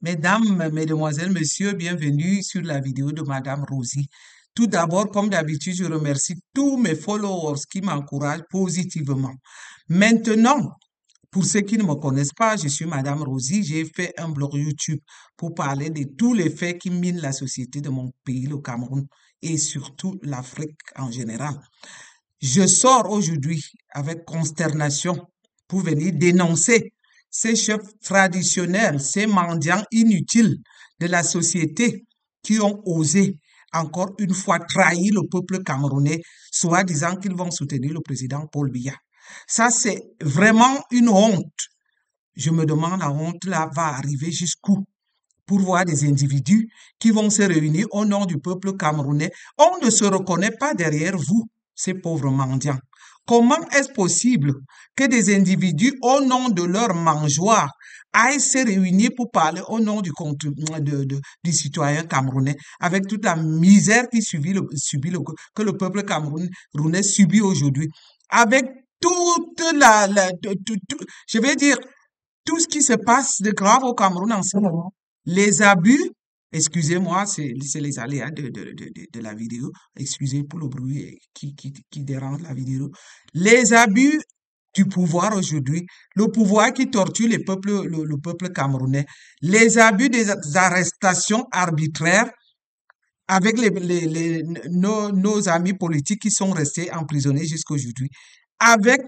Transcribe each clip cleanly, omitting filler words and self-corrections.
Mesdames, Mesdemoiselles, Messieurs, bienvenue sur la vidéo de Madame Rosie. Tout d'abord, comme d'habitude, je remercie tous mes followers qui m'encouragent positivement. Maintenant, pour ceux qui ne me connaissent pas, je suis Madame Rosie. J'ai fait un blog YouTube pour parler de tous les faits qui minent la société de mon pays, le Cameroun, et surtout l'Afrique en général. Je sors aujourd'hui avec consternation pour venir dénoncer ces chefs traditionnels, ces mendiants inutiles de la société qui ont osé encore une fois trahir le peuple camerounais, soit disant qu'ils vont soutenir le président Paul Biya. Ça, c'est vraiment une honte. Je me demande, la honte là va arriver jusqu'où? Pour voir des individus qui vont se réunir au nom du peuple camerounais. On ne se reconnaît pas derrière vous, ces pauvres mendiants. Comment est-ce possible que des individus, au nom de leur mangeoire, aillent se réunir pour parler au nom du citoyen camerounais, avec toute la misère que le peuple camerounais subit aujourd'hui, avec toute je vais dire, tout ce qui se passe de grave au Cameroun en ce moment, les abus, excusez-moi, c'est les aléas de la vidéo, excusez pour le bruit qui dérange la vidéo, les abus du pouvoir aujourd'hui, le pouvoir qui torture le peuple camerounais, les abus des arrestations arbitraires avec nos amis politiques qui sont restés emprisonnés jusqu'à aujourd'hui, avec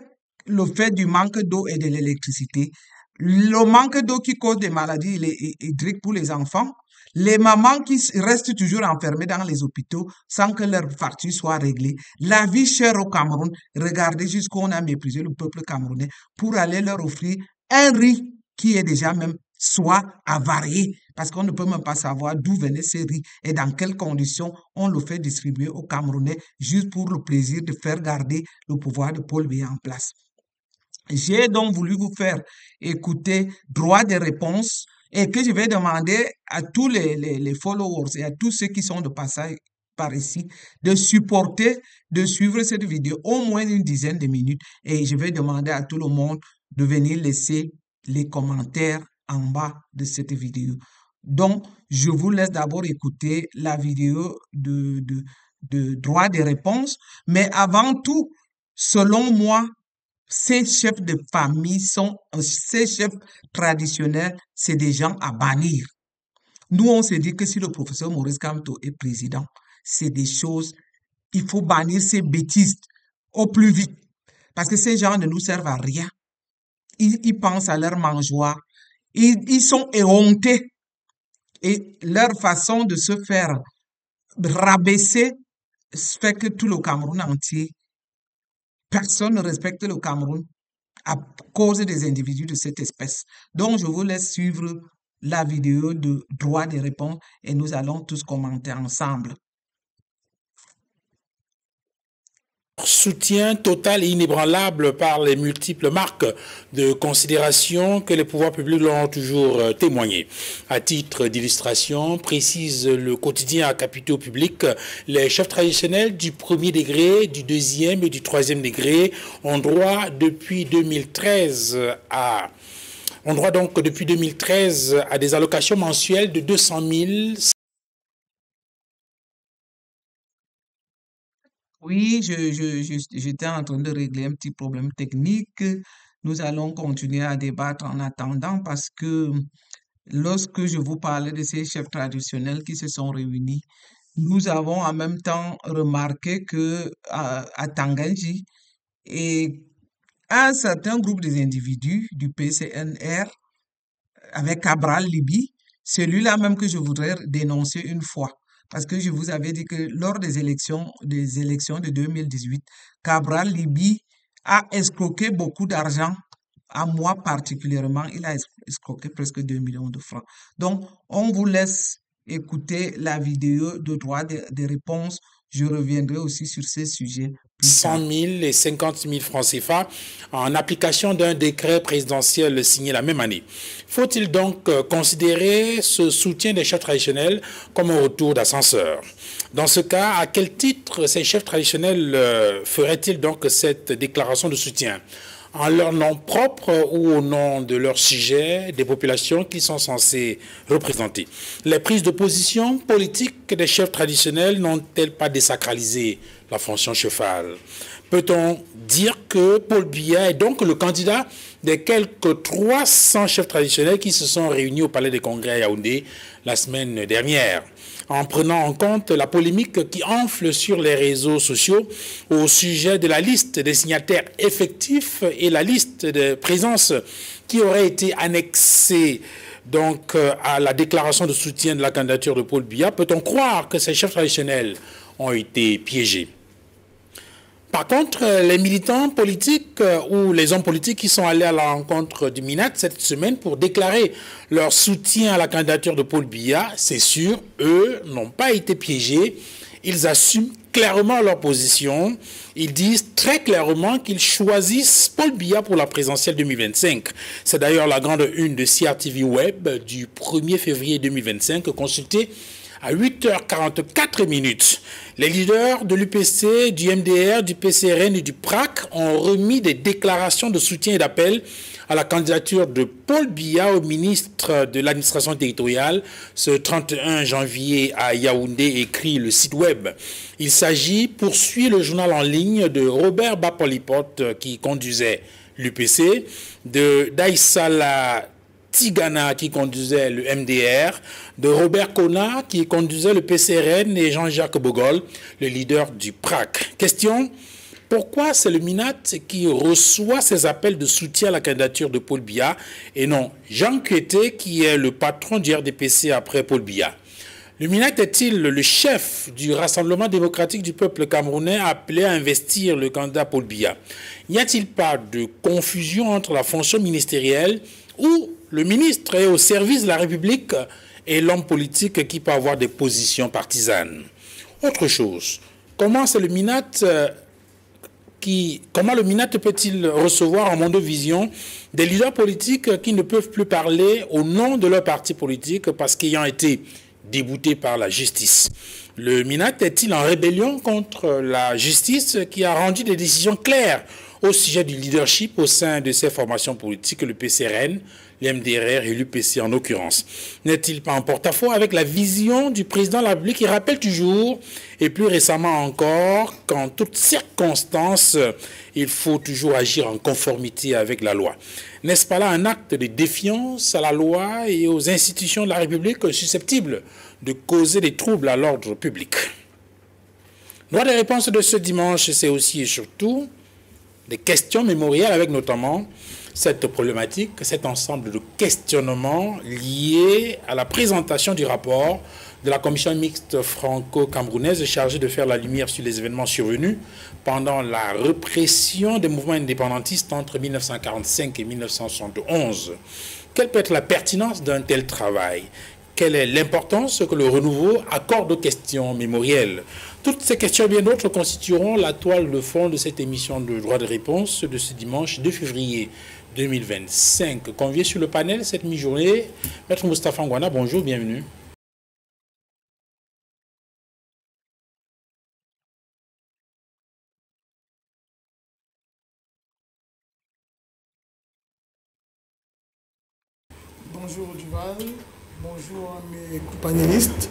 le fait du manque d'eau et de l'électricité, le manque d'eau qui cause des maladies hydriques pour les enfants, les mamans qui restent toujours enfermées dans les hôpitaux sans que leur facture soit réglée, la vie chère au Cameroun, regardez jusqu'où on a méprisé le peuple camerounais pour aller leur offrir un riz qui est déjà même soit avarié, parce qu'on ne peut même pas savoir d'où venait ce riz et dans quelles conditions on le fait distribuer aux Camerounais juste pour le plaisir de faire garder le pouvoir de Paul Biya en place. J'ai donc voulu vous faire écouter droit des réponses et que je vais demander à tous les followers et à tous ceux qui sont de passage par ici de supporter, de suivre cette vidéo au moins une dizaine de minutes et je vais demander à tout le monde de venir laisser les commentaires en bas de cette vidéo. Donc, je vous laisse d'abord écouter la vidéo de droit des réponses, mais avant tout, selon moi, ces chefs de famille ces chefs traditionnels, c'est des gens à bannir. Nous, on se dit que si le professeur Maurice Kamto est président, c'est des choses, il faut bannir ces bêtises au plus vite. Parce que ces gens ne nous servent à rien. Ils pensent à leur mangeoire. Ils sont éhontés. Et leur façon de se faire rabaisser fait que tout le Cameroun entier, personne ne respecte le Cameroun à cause des individus de cette espèce. Donc, je vous laisse suivre la vidéo de droit des réponses et nous allons tous commenter ensemble. Soutien total et inébranlable par les multiples marques de considération que les pouvoirs publics leur ont toujours témoigné. À titre d'illustration, précise le quotidien à capitaux publics, les chefs traditionnels du premier degré, du deuxième et du troisième degré ont droit depuis 2013 à des allocations mensuelles de 200 000. Oui, j'étais en train de régler un petit problème technique. Nous allons continuer à débattre en attendant parce que lorsque je vous parlais de ces chefs traditionnels qui se sont réunis, nous avons en même temps remarqué que à Tanganji et un certain groupe des individus du PCNR avec Cabral Libi, celui-là même que je voudrais dénoncer une fois. Parce que je vous avais dit que lors des élections de 2018, Cabral Libi a escroqué beaucoup d'argent. À moi particulièrement, il a escroqué presque 2 millions de francs. Donc, on vous laisse écouter la vidéo de droit des réponses. Je reviendrai aussi sur ces sujets plus tard. 100 000 et 50 000 francs CFA en application d'un décret présidentiel signé la même année. Faut-il donc considérer ce soutien des chefs traditionnels comme un retour d'ascenseur? Dans ce cas, à quel titre ces chefs traditionnels feraient-ils donc cette déclaration de soutien? en leur nom propre ou au nom de leur sujet, des populations qu'ils sont censés représenter. Les prises de position politiques des chefs traditionnels n'ont-elles pas désacralisé la fonction chefale? Peut-on dire que Paul Biya est donc le candidat des quelques 300 chefs traditionnels qui se sont réunis au Palais des Congrès à Yaoundé la semaine dernière? En prenant en compte la polémique qui enfle sur les réseaux sociaux au sujet de la liste des signataires effectifs et la liste de présence qui aurait été annexée donc à la déclaration de soutien de la candidature de Paul Biya, peut-on croire que ces chefs traditionnels ont été piégés? Par contre, les militants politiques ou les hommes politiques qui sont allés à la rencontre du MINAT cette semaine pour déclarer leur soutien à la candidature de Paul Biya, c'est sûr, eux n'ont pas été piégés. Ils assument clairement leur position. Ils disent très clairement qu'ils choisissent Paul Biya pour la présidentielle 2025. C'est d'ailleurs la grande une de CRTV Web du 1er février 2025, consultée à 8h44 minutes. Les leaders de l'UPC, du MDR, du PCRN et du PRAC ont remis des déclarations de soutien et d'appel à la candidature de Paul Biya au ministre de l'administration territoriale ce 31 janvier à Yaoundé, écrit le site web. Il s'agit, poursuit le journal en ligne, de Robert Bapolipot qui conduisait l'UPC, de Daïsala Tigana qui conduisait le MDR, de Robert Kona qui conduisait le PCRN et Jean-Jacques Bogol, le leader du PRAC. Question: pourquoi c'est le MINAT qui reçoit ces appels de soutien à la candidature de Paul Biya et non Jean Kuete qui est le patron du RDPC après Paul Biya? Le MINAT est-il le chef du Rassemblement démocratique du peuple camerounais appelé à investir le candidat Paul Biya? N'y a-t-il pas de confusion entre la fonction ministérielle où le ministre est au service de la République et l'homme politique qui peut avoir des positions partisanes? Autre chose, comment le MINAT peut-il recevoir en Mondovision des leaders politiques qui ne peuvent plus parler au nom de leur parti politique parce qu'ayant été déboutés par la justice? Le MINAT est-il en rébellion contre la justice qui a rendu des décisions claires au sujet du leadership au sein de ces formations politiques, le PCRN, l'MDR et l'UPC en l'occurrence? N'est-il pas en porte-à-faux avec la vision du président de la République qui rappelle toujours, et plus récemment encore, qu'en toutes circonstances, il faut toujours agir en conformité avec la loi? N'est-ce pas là un acte de défiance à la loi et aux institutions de la République susceptibles de causer des troubles à l'ordre public? Droit des réponses de ce dimanche, c'est aussi et surtout des questions mémorielles avec notamment cette problématique, cet ensemble de questionnements liés à la présentation du rapport de la commission mixte franco-camerounaise chargée de faire la lumière sur les événements survenus pendant la répression des mouvements indépendantistes entre 1945 et 1971. Quelle peut être la pertinence d'un tel travail? Quelle est l'importance que le renouveau accorde aux questions mémorielles? Toutes ces questions et bien d'autres constitueront la toile de fond de cette émission de droit de réponse de ce dimanche 2 février 2025. Convié sur le panel cette mi-journée, Maître Moustapha Ngwana, bonjour, bienvenue. Bonjour Duval, bonjour à mes panélistes,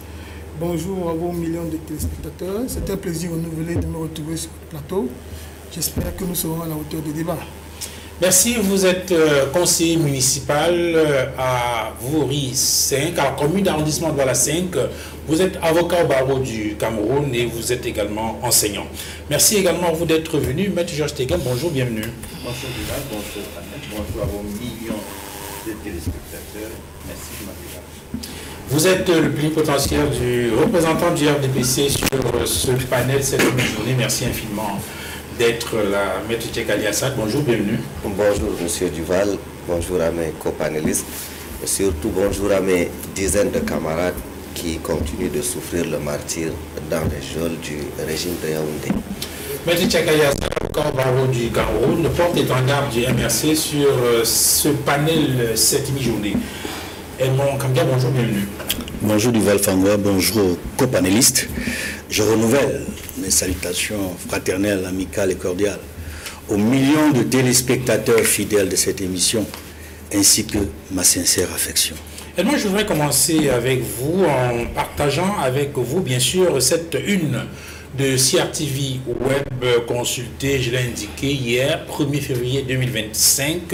bonjour à vos millions de téléspectateurs. C'est un plaisir renouvelé de me retrouver sur le plateau. J'espère que nous serons à la hauteur du débat. Merci, vous êtes conseiller municipal à Vouri 5, à la commune d'arrondissement de Douala 5. Vous êtes avocat au barreau du Cameroun et vous êtes également enseignant. Merci également à vous d'être venu. Maître Georges Tegan, bonjour, bienvenue. Bonjour Duval, bonjour Annette, bonjour à vos millions de téléspectateurs. Merci de m'accueillir. Vous êtes le plénipotentiaire du représentant du RDPC sur ce panel cette journée. Merci infiniment d'être là. Maître Tchekali Assad, bonjour, bienvenue. Bonjour Monsieur Duval, bonjour à mes copanélistes et surtout bonjour à mes dizaines de camarades qui continuent de souffrir le martyre dans les geôles du régime de Yaoundé. Maître Tchekali Assad, avocat au barreau du Cameroun, porte-étendard du MRC sur ce panel cette mi-journée. Edmond Kambia, bonjour, bienvenue. Bonjour Duval Fangwa, bonjour aux copanélistes. Je renouvelle mes salutations fraternelles, amicales et cordiales aux millions de téléspectateurs fidèles de cette émission, ainsi que ma sincère affection. Et moi, je voudrais commencer avec vous en partageant avec vous, bien sûr, cette une de CRTV Web consultée, je l'ai indiqué hier, 1er février 2025.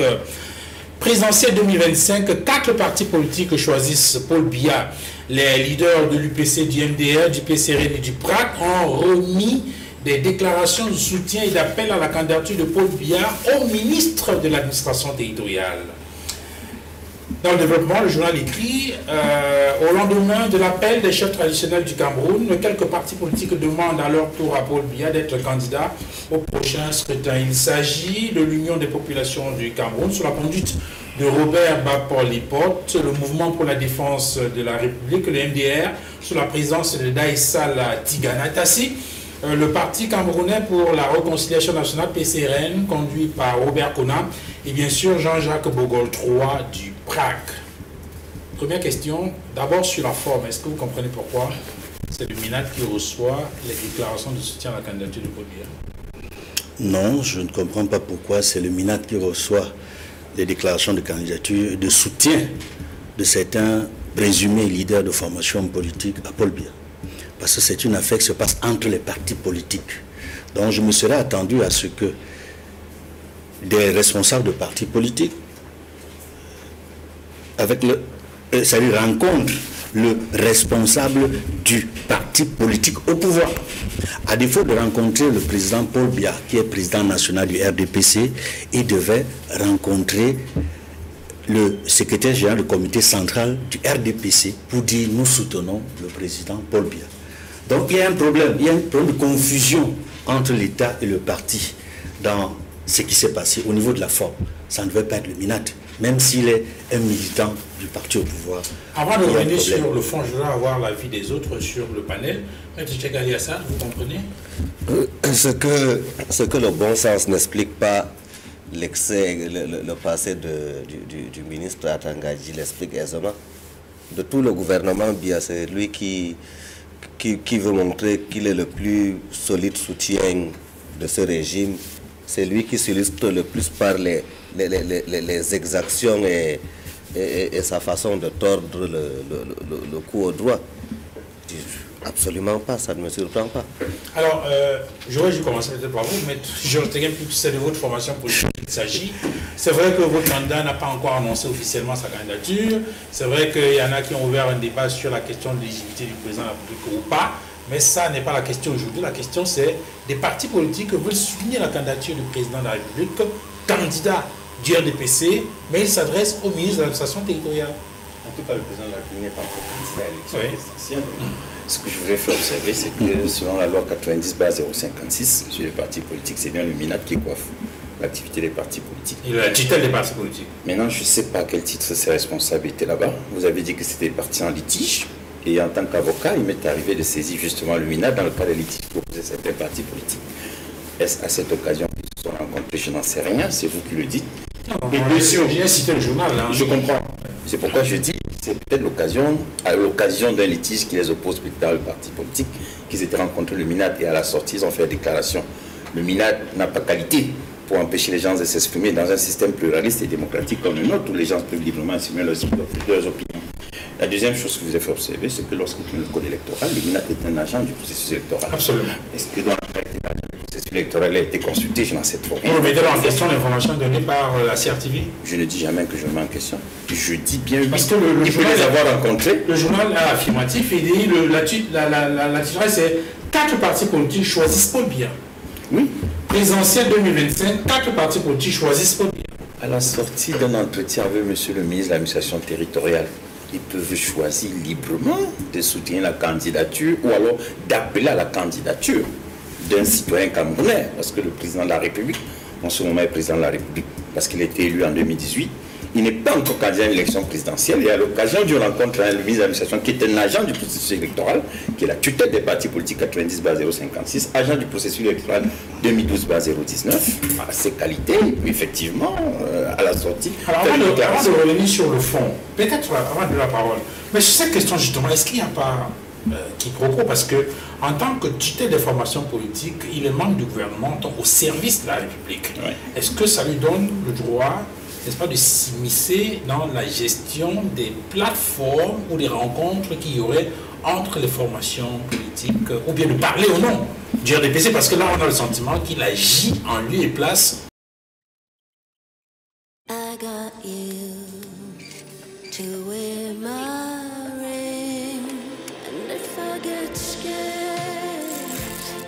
Présidentielle 2025, 4 partis politiques choisissent Paul Biya. Les leaders de l'UPC, du MDR, du PCRN et du PRAC ont remis des déclarations de soutien et d'appel à la candidature de Paul Biya au ministre de l'administration territoriale. Dans le développement, le journal écrit au lendemain de l'appel des chefs traditionnels du Cameroun, quelques partis politiques demandent à leur tour à Paul Biya d'être candidat au prochain scrutin. Il s'agit de l'Union des populations du Cameroun sous la conduite de Robert Bapor-Lipote, le Mouvement pour la défense de la République, le MDR, sous la présence de Daïssal Tigana Tassi, le Parti camerounais pour la réconciliation nationale, PCRN, conduit par Robert Kona, et bien sûr Jean-Jacques Bogol III du PRAC. Première question, d'abord sur la forme, est-ce que vous comprenez pourquoi c'est le MINAT qui reçoit les déclarations de soutien à la candidature de Paul Biya? Non, je ne comprends pas pourquoi c'est le MINAT qui reçoit les déclarations de candidature, de soutien de certains présumés leaders de formation politique à Paul Biya. Parce que c'est une affaire qui se passe entre les partis politiques. Donc je me serais attendu à ce que des responsables de partis politiques rencontrent le responsable du parti politique au pouvoir. À défaut de rencontrer le président Paul Biya, qui est président national du RDPC, il devait rencontrer le secrétaire général du comité central du RDPC pour dire nous soutenons le président Paul Biya. Donc il y a un problème de confusion entre l'État et le parti dans ce qui s'est passé au niveau de la forme. Ça ne devait pas être le MINAT, même s'il est un militant du parti au pouvoir. Avant de revenir sur le fond, je voudrais avoir l'avis des autres sur le panel. Maître Tchegali Assad, vous comprenez? Ce que le bon sens n'explique pas, l'excès, le passé du ministre Atangadji l'explique aisément. De tout le gouvernement, Biya, c'est lui qui veut montrer qu'il est le plus solide soutien de ce régime. C'est lui qui s'illustre le plus par les exactions et sa façon de tordre le cou au droit. Absolument pas, ça ne me surprend pas. Alors, j'aurais dû commencer peut-être par vous, mais je retiens plus que c'est de votre formation politique qu'il s'agit. C'est vrai que votre candidat n'a pas encore annoncé officiellement sa candidature. C'est vrai qu'il y en a qui ont ouvert un débat sur la question de l'éligibilité du président de la République ou pas. Mais ça n'est pas la question aujourd'hui. La question, c'est des partis politiques veulent soutenir la candidature du président de la République, candidat du RDPC, mais il s'adresse au ministre de l'administration territoriale. En tout cas, le président de la République n'est pas encore candidat à l'élection présidentielle. Ce que je voudrais faire observer, c'est que selon la loi 90/056 sur les partis politiques, c'est bien le MINAT qui coiffe l'activité des partis politiques. Il a la tutelle des partis politiques. Maintenant, je ne sais pas à quel titre ses responsabilités là-bas. Vous avez dit que c'était parti en litige. Et en tant qu'avocat, il m'est arrivé de saisir justement le MINAT dans le cas des litiges proposés certains partis politiques. Est-ce à cette occasion qu'ils se sont rencontrés? Je n'en sais rien, c'est vous qui le dites. Et bien sûr, j'ai cité le journal. Hein. Je comprends. C'est pourquoi je dis, c'est peut-être l'occasion, à l'occasion d'un litige qui les oppose peut-être dans le parti politique, qu'ils étaient rencontrés le MINAT et à la sortie, ils ont fait une déclaration. Le MINAT n'a pas qualité pour empêcher les gens de s'exprimer dans un système pluraliste et démocratique comme le nôtre, où les gens peuvent librement exprimer leurs opinions. La deuxième chose que vous avez fait observer, c'est que lorsqu'on prend le code électoral, le MINAT est un agent du processus électoral. Absolument. Est-ce que dans le processus électoral a été consulté? Je n'en sais trop rien. Vous remettez en question l'information donnée par la CRTV? Je ne dis jamais que je mets en question. Je dis bien oui. Parce que le il peut les avoir rencontrés. Le journal a affirmatif et dit la titulaire, c'est 4 partis politiques choisissent Paul Biya. Oui. Présidentielle 2025, 4 partis politiques choisissent Paul Biya. À la sortie d'un entretien avec monsieur le ministre de l'administration territoriale, ils peuvent choisir librement de soutenir la candidature ou alors d'appeler à la candidature d'un citoyen camerounais, parce que le président de la République, en ce moment est président de la République, parce qu'il a été élu en 2018, il n'est pas encore candidat à une élection présidentielle, et à l'occasion d'une rencontre avec le ministre de l'administration, qui est un agent du processus électoral, qui est la tutelle des partis politiques 90/056, agent du processus électoral 2012/019, à ses qualités, effectivement, à la sortie. Alors, avant de revenir sur le fond, peut-être avant de la parole, mais sur cette question justement, est-ce qu'il n'y a pas quiproquo, parce que en tant que tutelle des formations politiques, il est membre du gouvernement au service de la République. Ouais. Est-ce que ça lui donne le droit, n'est-ce pas, de s'immiscer dans la gestion des plateformes ou des rencontres qu'il y aurait entre les formations politiques, ou bien de parler au nom du RDPC, parce que là on a le sentiment qu'il agit en lieu et place. I got you to wear my ring, and if I get scared,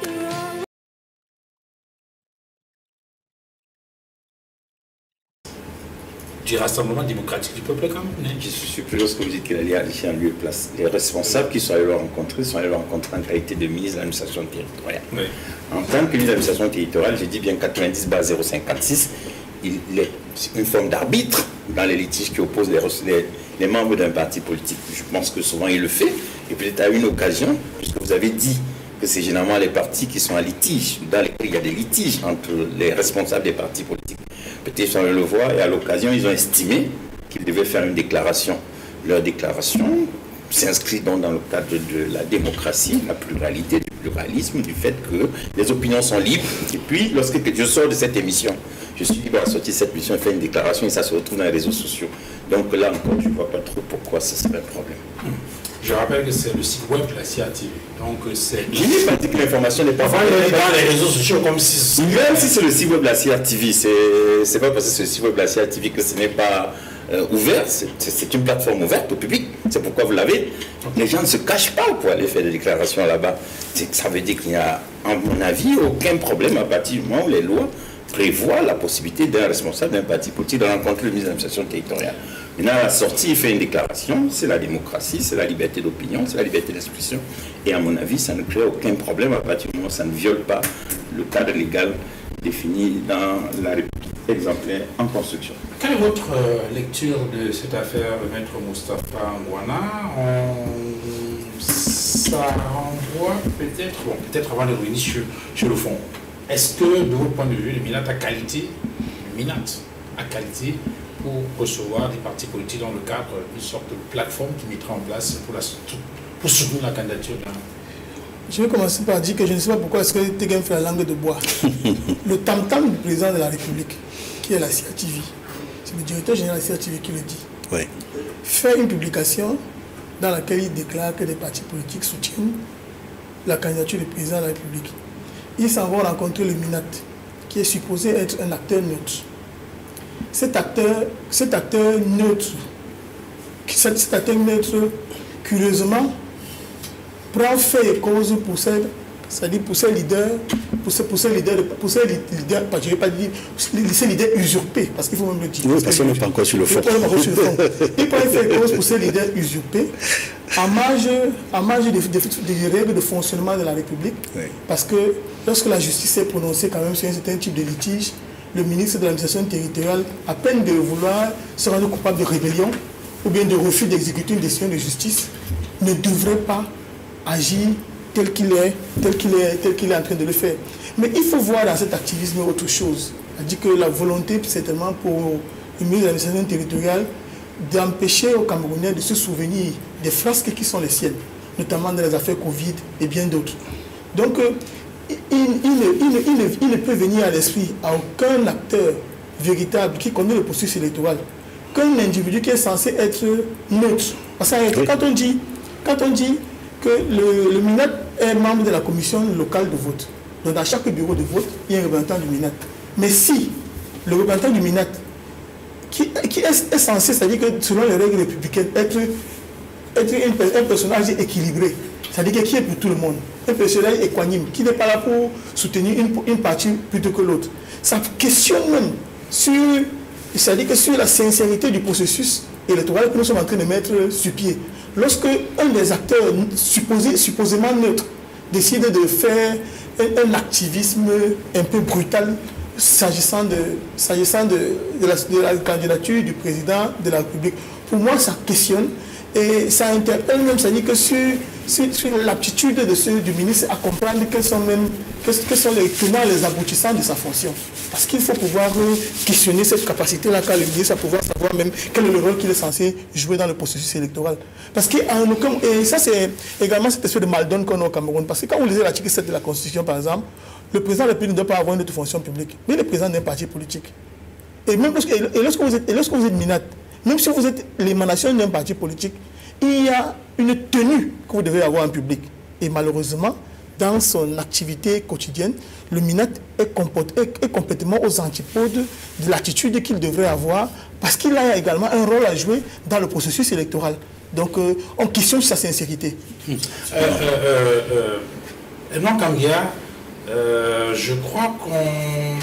you're all Du Rassemblement démocratique du peuple camerounais. Je suis surpris lorsque vous dites qu'il allait agir en lieu et place. Les responsables qui sont allés le rencontrer en qualité de ministre de l'administration territoriale. Oui. En tant que ministre de l'administration territoriale, j'ai dit bien 90/056, il est une forme d'arbitre dans les litiges qui opposent les membres d'un parti politique. Je pense que souvent il le fait. Et peut-être à une occasion, puisque vous avez dit que c'est généralement les partis qui sont en litige, dans lesquels il y a des litiges entre les responsables des partis politiques. Peut-être sans le voir, et à l'occasion, ils ont estimé qu'ils devaient faire une déclaration. Leur déclaration s'inscrit donc dans le cadre de la démocratie, la pluralité, du pluralisme, du fait que les opinions sont libres. Et puis, lorsque je sors de cette émission, je suis libre à sortir de cette émission et faire une déclaration, et ça se retrouve dans les réseaux sociaux. Donc là encore, je ne vois pas trop pourquoi ce serait un problème. Je rappelle que c'est le site web de la CIATV. Donc c'est... Je n'ai pas dit que l'information n'est pas Enfin, il est dans les réseaux sociaux comme si... Même si c'est le site web de la CIATV, c'est pas parce que c'est le site web de la CIATV que ce n'est pas ouvert. C'est une plateforme ouverte au public. C'est pourquoi vous l'avez. Les gens ne se cachent pas pour aller faire des déclarations là-bas. Ça veut dire qu'il n'y a, à mon avis, aucun problème à partir du moment où les lois prévoient la possibilité d'un responsable d'un parti politique de rencontrer le ministre de l'administration territoriale. Maintenant, à la sortie, il fait une déclaration, c'est la démocratie, c'est la liberté d'opinion, c'est la liberté d'expression. Et à mon avis, ça ne crée aucun problème à partir du moment où ça ne viole pas le cadre légal défini dans la République exemplaire en construction. Quelle est votre lecture de cette affaire de Maître Moustapha Ngouana? Ça renvoie peut-être, bon, peut-être avant de revenir sur le fond. Est-ce que, de votre point de vue, le MINAT a qualité, pour recevoir des partis politiques dans le cadre d'une sorte de plateforme qui mettra en place pour soutenir la candidature d'un... Je vais commencer par dire que je ne sais pas pourquoi est-ce que Tegen fait la langue de bois. Le tam-tam du président de la République, qui est la CIATV, c'est le directeur général de la CIATV qui le dit. Oui. Fait une publication dans laquelle il déclare que les partis politiques soutiennent la candidature du président de la République. Ils s'en vont rencontrer le MINAT, qui est supposé être un acteur neutre. Cet acteur neutre, curieusement, prend fait et cause pour ces leaders, je vais pas dire, ces leaders usurpés, parce qu'il faut même le dire. Oui, parce qu'on n'est pas encore sur le fond. Il prend fait et cause pour ces leaders usurpés, en marge des règles de fonctionnement de la République, oui. Parce que lorsque la justice s'est prononcée quand même sur un certain type de litige, le ministre de l'administration territoriale, à peine de vouloir se rendre coupable de rébellion ou bien de refus d'exécuter une décision de justice, ne devrait pas agir tel qu'il est en train de le faire. Mais il faut voir dans cet activisme autre chose. C'est-à-dire que la volonté, certainement, pour le ministre de l'administration territoriale, d'empêcher aux Camerounais de se souvenir des frasques qui sont les siennes, notamment dans les affaires Covid et bien d'autres. Donc, il ne peut venir à l'esprit à aucun acteur véritable qui connaît le processus électoral qu'un individu qui est censé être neutre. Parce que quand on dit que le MINAT est membre de la commission locale de vote, donc dans chaque bureau de vote, il y a un représentant du MINAT. Mais si le représentant du MINAT, qui est censé, c'est-à-dire que selon les règles républicaines, être un personnage équilibré, c'est-à-dire qui est pour tout le monde, un personnage équanime, qui n'est pas là pour soutenir une partie plutôt que l'autre. Ça questionne même c'est-à-dire que sur la sincérité du processus électoral que nous sommes en train de mettre sur pied. Lorsque un des acteurs supposément neutres décide de faire un activisme un peu brutal s'agissant de la candidature du président de la République, pour moi ça questionne Et ça interpelle même, ça dit que sur l'aptitude du ministre à comprendre quels sont les tenants, les aboutissants de sa fonction. Parce qu'il faut pouvoir questionner cette capacité-là qu'a le ministre à pouvoir savoir même quel est le rôle qu'il est censé jouer dans le processus électoral. Parce que, et ça c'est également cette espèce de mal-donne qu'on a au Cameroun. Parce que quand vous lisez l'article 7 de la Constitution, par exemple, le président de la République ne doit pas avoir une autre fonction publique, mais le président d'un parti politique. Et même lorsque vous êtes minate, même si vous êtes l'émanation d'un parti politique, il y a une tenue que vous devez avoir en public. Et malheureusement, dans son activité quotidienne, le minat est complètement aux antipodes de l'attitude qu'il devrait avoir, parce qu'il a également un rôle à jouer dans le processus électoral. Donc, on questionne sa sincérité. Non, Kambia, je crois qu'on...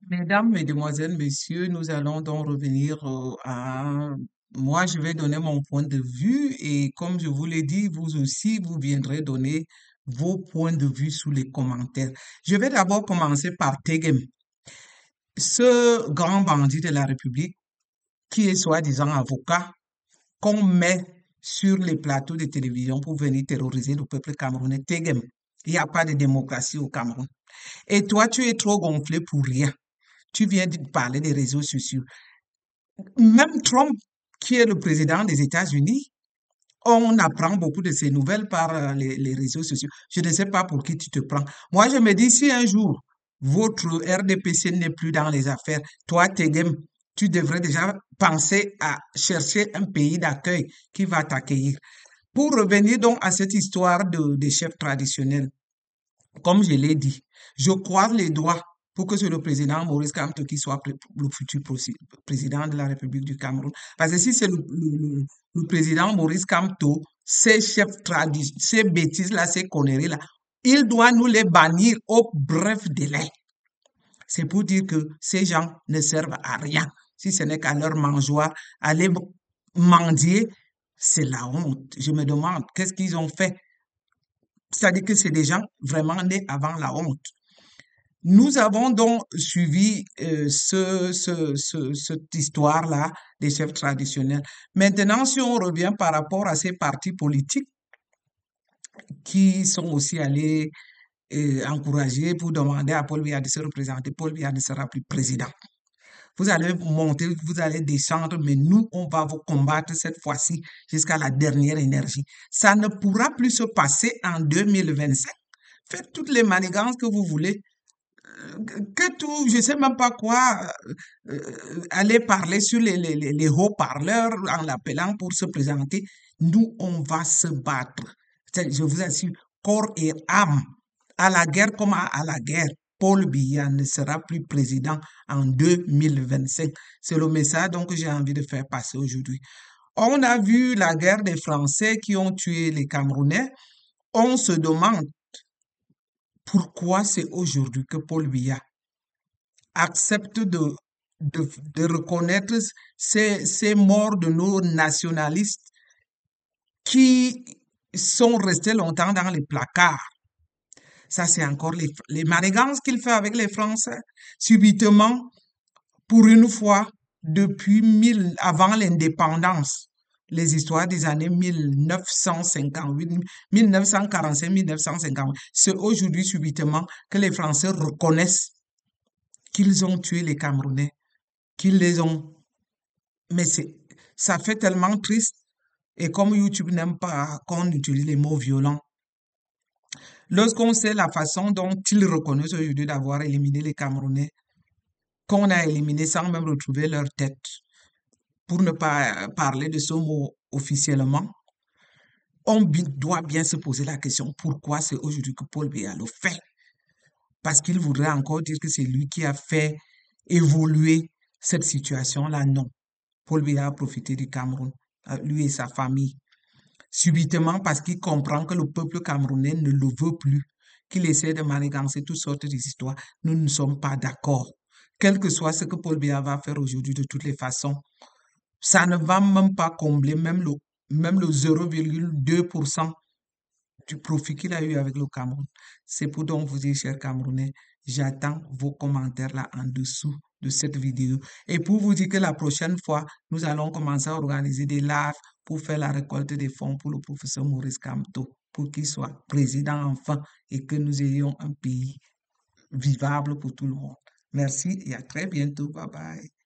Mesdames, Mesdemoiselles, Messieurs, nous allons donc revenir à... Moi, je vais donner mon point de vue et comme je vous l'ai dit, vous aussi, vous viendrez donner vos points de vue sous les commentaires. Je vais d'abord commencer par Tegem, ce grand bandit de la République qui est soi-disant avocat qu'on met sur les plateaux de télévision pour venir terroriser le peuple camerounais. Tegem, il n'y a pas de démocratie au Cameroun. Et toi, tu es trop gonflé pour rien. Tu viens de parler des réseaux sociaux. Même Trump, qui est le président des États-Unis, on apprend beaucoup de ces nouvelles par les réseaux sociaux. Je ne sais pas pour qui tu te prends. Moi, je me dis, si un jour, votre RDPC n'est plus dans les affaires, toi, Tegem, tu devrais déjà penser à chercher un pays d'accueil qui va t'accueillir. Pour revenir donc à cette histoire des chefs traditionnels, comme je l'ai dit, je croise les doigts pour que c'est le président Maurice Kamto qui soit le futur président de la République du Cameroun. Parce que si c'est le président Maurice Kamto, ces chefs traditionnels, ces bêtises-là, ces conneries-là, il doit nous les bannir au bref délai. C'est pour dire que ces gens ne servent à rien. Si ce n'est qu'à leur mangeoire, aller mendier, c'est la honte. Je me demande, qu'est-ce qu'ils ont fait? C'est-à-dire que c'est des gens vraiment nés avant la honte. Nous avons donc suivi cette histoire-là des chefs traditionnels. Maintenant, si on revient par rapport à ces partis politiques qui sont aussi allés encourager pour demander à Paul Biya de se représenter, Paul Biya ne sera plus président. Vous allez monter, vous allez descendre, mais nous, on va vous combattre cette fois-ci jusqu'à la dernière énergie. Ça ne pourra plus se passer en 2025. Faites toutes les manigances que vous voulez. Je ne sais même pas quoi, aller parler sur les haut-parleurs en l'appelant pour se présenter. Nous, on va se battre. Je vous assure, corps et âme, à la guerre comme à la guerre. Paul Biya ne sera plus président en 2025. C'est le message donc que j'ai envie de faire passer aujourd'hui. On a vu la guerre des Français qui ont tué les Camerounais. On se demande pourquoi c'est aujourd'hui que Paul Biya accepte de reconnaître ces morts de nos nationalistes qui sont restés longtemps dans les placards. Ça, c'est encore les manigances qu'il fait avec les Français. Subitement, pour une fois, depuis avant l'indépendance, les histoires des années 1958, 1945, 1958, c'est aujourd'hui subitement que les Français reconnaissent qu'ils ont tué les Camerounais, qu'ils les ont... Mais ça fait tellement triste. Et comme YouTube n'aime pas qu'on utilise les mots violents, lorsqu'on sait la façon dont ils reconnaissent aujourd'hui d'avoir éliminé les Camerounais, qu'on a éliminé sans même retrouver leur tête, pour ne pas parler de ce mot officiellement, on doit bien se poser la question pourquoi c'est aujourd'hui que Paul Biya le fait. Parce qu'il voudrait encore dire que c'est lui qui a fait évoluer cette situation-là. Non. Paul Biya a profité du Cameroun, lui et sa famille. Subitement parce qu'il comprend que le peuple camerounais ne le veut plus, qu'il essaie de manigancer toutes sortes d'histoires. Nous ne sommes pas d'accord. Quel que soit ce que Paul Biya va faire aujourd'hui de toutes les façons, ça ne va même pas combler même le 0,2% du profit qu'il a eu avec le Cameroun. C'est pour donc vous dire, chers Camerounais, j'attends vos commentaires là en dessous de cette vidéo. Et pour vous dire que la prochaine fois, nous allons commencer à organiser des lives pour faire la récolte des fonds pour le professeur Maurice Kamto, pour qu'il soit président enfin et que nous ayons un pays vivable pour tout le monde. Merci et à très bientôt. Bye bye.